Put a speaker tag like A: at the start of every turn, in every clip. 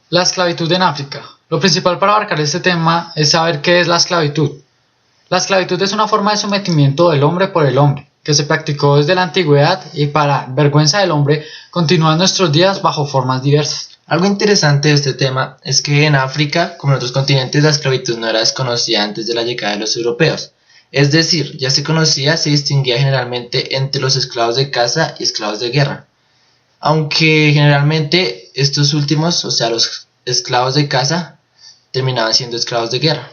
A: La esclavitud en África. Lo principal para abarcar este tema es saber qué es la esclavitud. La esclavitud es una forma de sometimiento del hombre por el hombre, que se practicó desde la antigüedad y para vergüenza del hombre continúa en nuestros días bajo formas diversas.
B: Algo interesante de este tema es que en África, como en otros continentes, la esclavitud no era desconocida antes de la llegada de los europeos. Es decir, ya se conocía, se distinguía generalmente entre los esclavos de caza y esclavos de guerra. Aunque generalmente estos últimos, o sea, los esclavos de caza, terminaban siendo esclavos de guerra.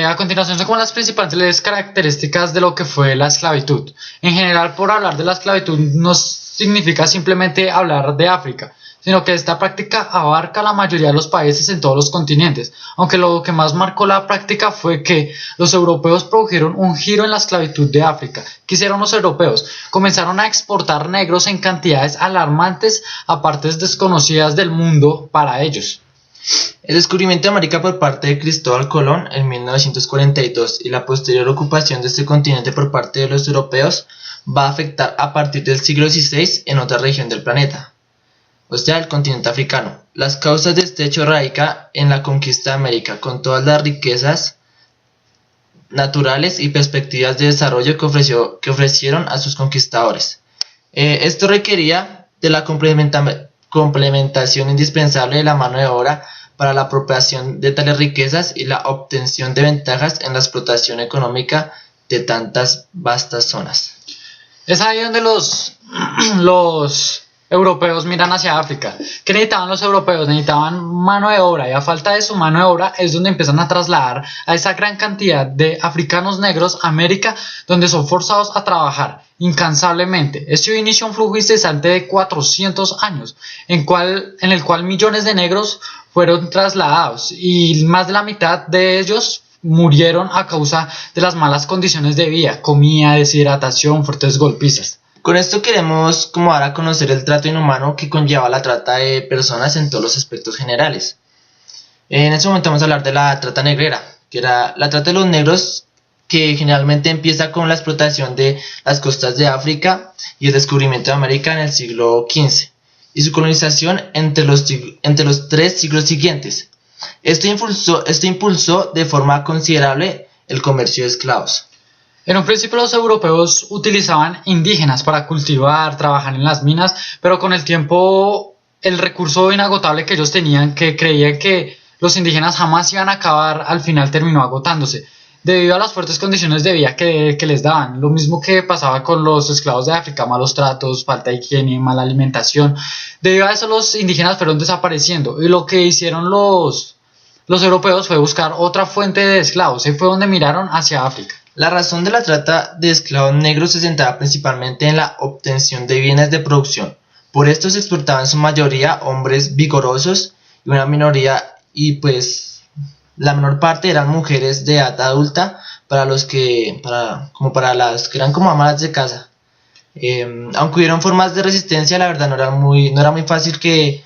A: A continuación son como las principales características de lo que fue la esclavitud. En general, por hablar de la esclavitud no significa simplemente hablar de África, sino que esta práctica abarca la mayoría de los países en todos los continentes, aunque lo que más marcó la práctica fue que los europeos produjeron un giro en la esclavitud de África. ¿Qué hicieron los europeos? Comenzaron a exportar negros en cantidades alarmantes a partes desconocidas del mundo para ellos.
B: El descubrimiento de América por parte de Cristóbal Colón en 1942 y la posterior ocupación de este continente por parte de los europeos va a afectar a partir del siglo XVI en otra región del planeta, o sea, el continente africano. Las causas de este hecho radican en la conquista de América, con todas las riquezas naturales y perspectivas de desarrollo que ofrecieron a sus conquistadores. Esto requería de la complementación indispensable de la mano de obra para la apropiación de tales riquezas y la obtención de ventajas en la explotación económica de tantas vastas zonas.
A: Es ahí donde los europeos miran hacia África. ¿Qué necesitaban los europeos? Necesitaban mano de obra, y a falta de su mano de obra es donde empiezan a trasladar a esa gran cantidad de africanos negros a América, donde son forzados a trabajar incansablemente. Esto inicia un flujo incesante de 400 años, en el cual millones de negros fueron trasladados y más de la mitad de ellos murieron a causa de las malas condiciones de vida, comida, deshidratación, fuertes golpizas.
B: Con esto queremos como dar a conocer el trato inhumano que conlleva la trata de personas en todos los aspectos generales. En este momento vamos a hablar de la trata negrera, que era la trata de los negros, que generalmente empieza con la explotación de las costas de África y el descubrimiento de América en el siglo XV, y su colonización entre los 3 siglos siguientes. Esto impulsó de forma considerable el comercio de esclavos.
A: En un principio los europeos utilizaban indígenas para cultivar, trabajar en las minas, pero con el tiempo el recurso inagotable que ellos tenían, que creían que los indígenas jamás iban a acabar, al final terminó agotándose, debido a las fuertes condiciones de vida que les daban. Lo mismo que pasaba con los esclavos de África: malos tratos, falta de higiene, mala alimentación. Debido a eso los indígenas fueron desapareciendo, y lo que hicieron los europeos fue buscar otra fuente de esclavos, y fue donde miraron hacia África.
B: La razón de la trata de esclavos negros se centraba principalmente en la obtención de bienes de producción. Por esto se exportaban en su mayoría hombres vigorosos y una minoría, y pues la menor parte eran mujeres de edad adulta, para las que eran como amas de casa. Aunque hubieron formas de resistencia, la verdad no era muy fácil que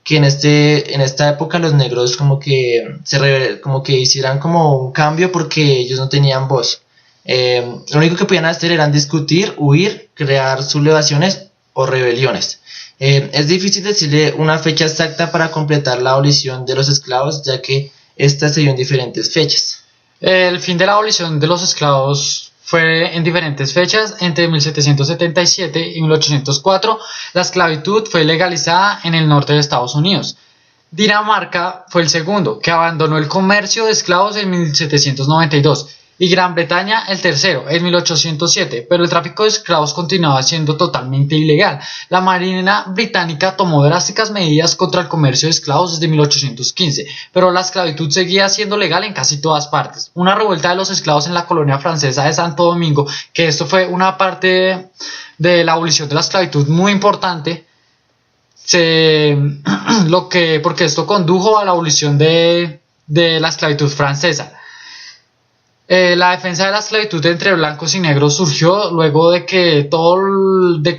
B: en esta época los negros como que hicieran como un cambio, porque ellos no tenían voz. Lo único que podían hacer era discutir, huir, crear sublevaciones o rebeliones. Es difícil decirle una fecha exacta para completar la abolición de los esclavos, ya que esta se dio en diferentes fechas.
A: El fin de la abolición de los esclavos fue en diferentes fechas. Entre 1777 y 1804 la esclavitud fue legalizada en el norte de Estados Unidos. Dinamarca fue el segundo, que abandonó el comercio de esclavos en 1792, y Gran Bretaña el tercero, en 1807, pero el tráfico de esclavos continuaba siendo totalmente ilegal. La Marina británica tomó drásticas medidas contra el comercio de esclavos desde 1815, pero la esclavitud seguía siendo legal en casi todas partes. Una revuelta de los esclavos en la colonia francesa de Santo Domingo, que esto fue una parte de la abolición de la esclavitud muy importante, porque esto condujo a la abolición de la esclavitud francesa. La defensa de la esclavitud entre blancos y negros surgió luego de que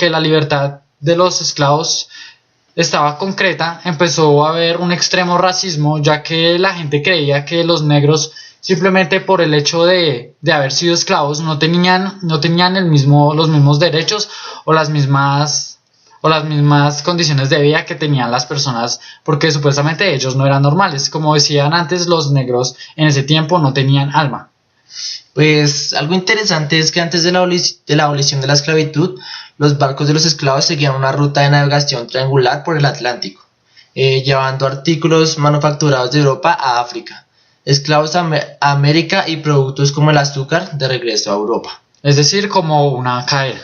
A: la libertad de los esclavos estaba concreta. Empezó a haber un extremo racismo, ya que la gente creía que los negros, simplemente por el hecho de haber sido esclavos, no tenían los mismos derechos o las mismas o las mismas condiciones de vida que tenían las personas, porque supuestamente ellos no eran normales. Como decían antes, los negros en ese tiempo no tenían alma.
B: Pues algo interesante es que antes de la abolición de la esclavitud, los barcos de los esclavos seguían una ruta de navegación triangular por el Atlántico, llevando artículos manufacturados de Europa a África, esclavos a América y productos como el azúcar de regreso a Europa.
A: Es decir, como una cadena.